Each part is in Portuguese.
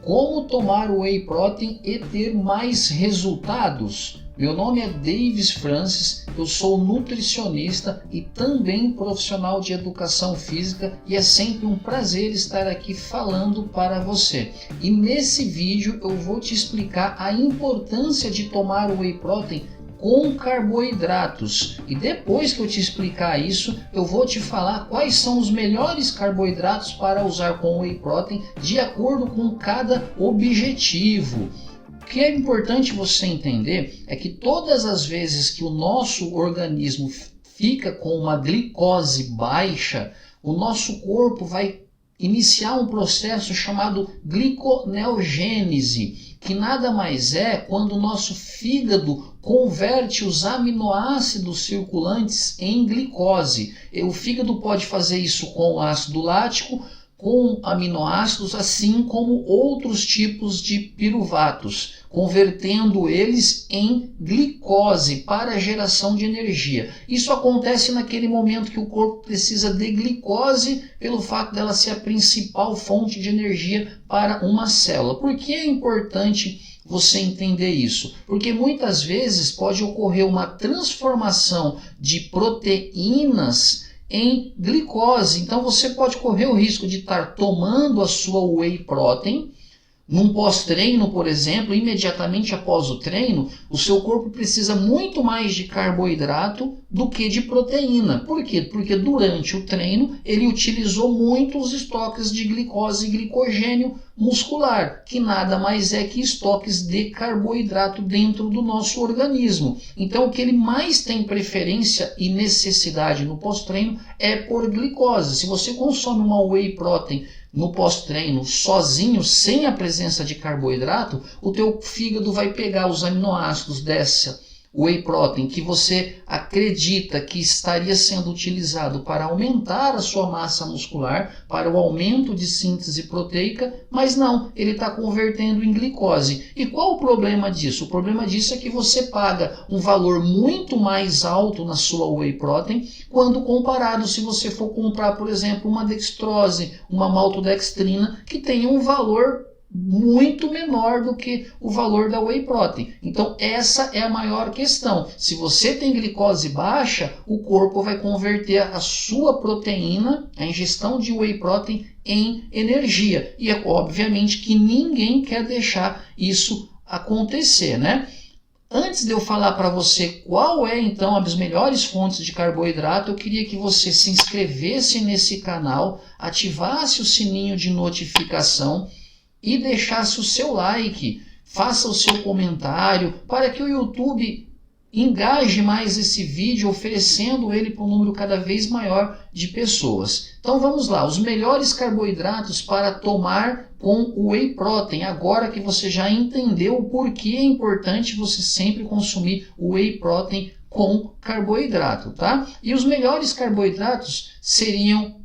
Como tomar whey protein e ter mais resultados? Meu nome é Davis Francis, eu sou nutricionista e também profissional de educação física e é sempre um prazer estar aqui falando para você. E nesse vídeo eu vou te explicar a importância de tomar whey protein com carboidratos. E depois que eu te explicar isso, eu vou te falar quais são os melhores carboidratos para usar com whey protein de acordo com cada objetivo. O que é importante você entender é que todas as vezes que o nosso organismo fica com uma glicose baixa, o nosso corpo vai iniciar um processo chamado gliconeogênese, que nada mais é quando o nosso fígado converte os aminoácidos circulantes em glicose. O fígado pode fazer isso com ácido lático, com aminoácidos, assim como outros tipos de piruvatos, convertendo eles em glicose para a geração de energia. Isso acontece naquele momento que o corpo precisa de glicose, pelo fato dela ser a principal fonte de energia para uma célula. Por que é importante você entender isso? Porque muitas vezes pode ocorrer uma transformação de proteínas em glicose. Então você pode correr o risco de estar tomando a sua whey protein num pós-treino, por exemplo, imediatamente após o treino, o seu corpo precisa muito mais de carboidrato do que de proteína. Por quê? Porque durante o treino ele utilizou muitos estoques de glicose e glicogênio muscular, que nada mais é que estoques de carboidrato dentro do nosso organismo. Então o que ele mais tem preferência e necessidade no pós-treino é por glicose. Se você consome uma whey protein no pós-treino sozinho, sem a presença de carboidrato, o teu fígado vai pegar os aminoácidos dessa whey protein que você acredita que estaria sendo utilizado para aumentar a sua massa muscular, para o aumento de síntese proteica, mas não, ele está convertendo em glicose. E qual o problema disso? O problema disso é que você paga um valor muito mais alto na sua whey protein quando comparado se você for comprar, por exemplo, uma dextrose, uma maltodextrina, que tem um valor muito menor do que o valor da whey protein. Então essa é a maior questão. Se você tem glicose baixa, o corpo vai converter a sua proteína, a ingestão de whey protein, em energia. E é obviamente que ninguém quer deixar isso acontecer, né? Antes de eu falar para você qual é então as melhores fontes de carboidrato, eu queria que você se inscrevesse nesse canal, ativasse o sininho de notificação e deixasse o seu like, faça o seu comentário, para que o YouTube engaje mais esse vídeo, oferecendo ele para um número cada vez maior de pessoas. Então vamos lá, os melhores carboidratos para tomar com o whey protein, agora que você já entendeu o porquê é importante você sempre consumir o whey protein com carboidrato, tá? E os melhores carboidratos seriam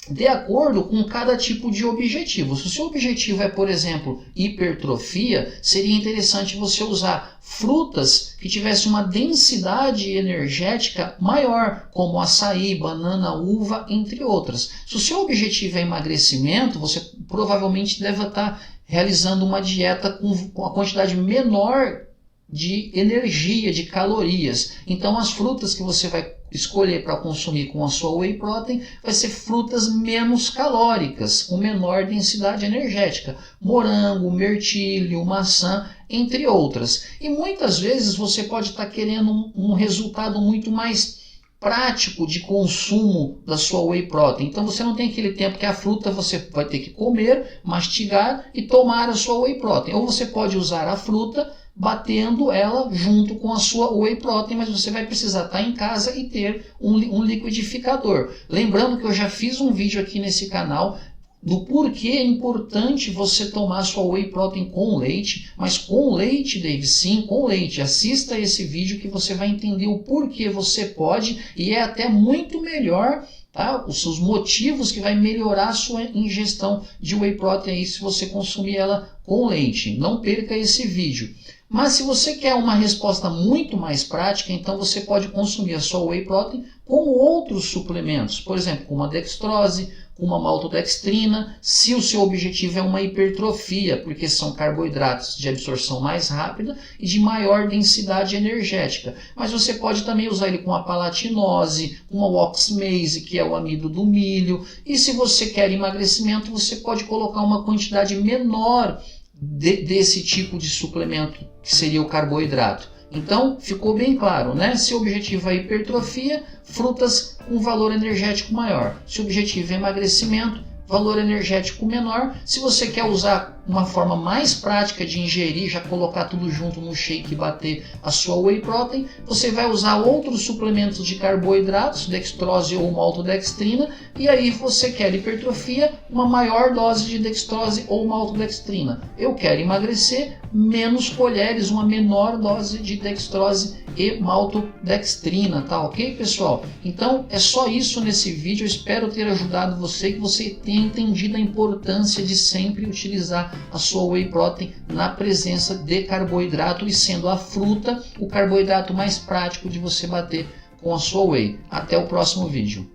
de acordo com cada tipo de objetivo. Se o seu objetivo é, por exemplo, hipertrofia, seria interessante você usar frutas que tivessem uma densidade energética maior, como açaí, banana, uva, entre outras. Se o seu objetivo é emagrecimento, você provavelmente deve estar realizando uma dieta com a quantidade menor de energia, de calorias. Então as frutas que você vai escolher para consumir com a sua whey protein vai ser frutas menos calóricas, com menor densidade energética, morango, mirtilo, maçã, entre outras. E muitas vezes você pode estar querendo um resultado muito mais prático de consumo da sua whey protein. Então você não tem aquele tempo que a fruta você vai ter que comer, mastigar e tomar a sua whey protein. Ou você pode usar a fruta batendo ela junto com a sua whey protein, mas você vai precisar estar em casa e ter um liquidificador. Lembrando que eu já fiz um vídeo aqui nesse canal do porquê é importante você tomar sua whey protein com leite, mas com leite, Dave, sim, com leite. Assista esse vídeo que você vai entender o porquê você pode, e é até muito melhor, tá? Os seus motivos que vai melhorar a sua ingestão de whey protein aí, se você consumir ela com leite. Não perca esse vídeo. Mas se você quer uma resposta muito mais prática, então você pode consumir a sua whey protein com outros suplementos, por exemplo, como a dextrose, com uma maltodextrina. Se o seu objetivo é uma hipertrofia, porque são carboidratos de absorção mais rápida e de maior densidade energética. Mas você pode também usar ele com a palatinose, uma oxmase, que é o amido do milho. E se você quer emagrecimento, você pode colocar uma quantidade menor desse tipo de suplemento, que seria o carboidrato. Então, ficou bem claro, né? Se o objetivo é hipertrofia, frutas com valor energético maior. Se o objetivo é emagrecimento, valor energético menor. Se você quer usar uma forma mais prática de ingerir, já colocar tudo junto no shake e bater a sua whey protein, você vai usar outros suplementos de carboidratos, dextrose ou maltodextrina, e aí você quer hipertrofia, uma maior dose de dextrose ou maltodextrina. Eu quero emagrecer, menos colheres, uma menor dose de dextrose e maltodextrina, tá ok, pessoal? Então é só isso nesse vídeo, eu espero ter ajudado você, que você tenha entendido a importância de sempre utilizar a sua whey protein na presença de carboidrato, e sendo a fruta o carboidrato mais prático de você bater com a sua whey. Até o próximo vídeo.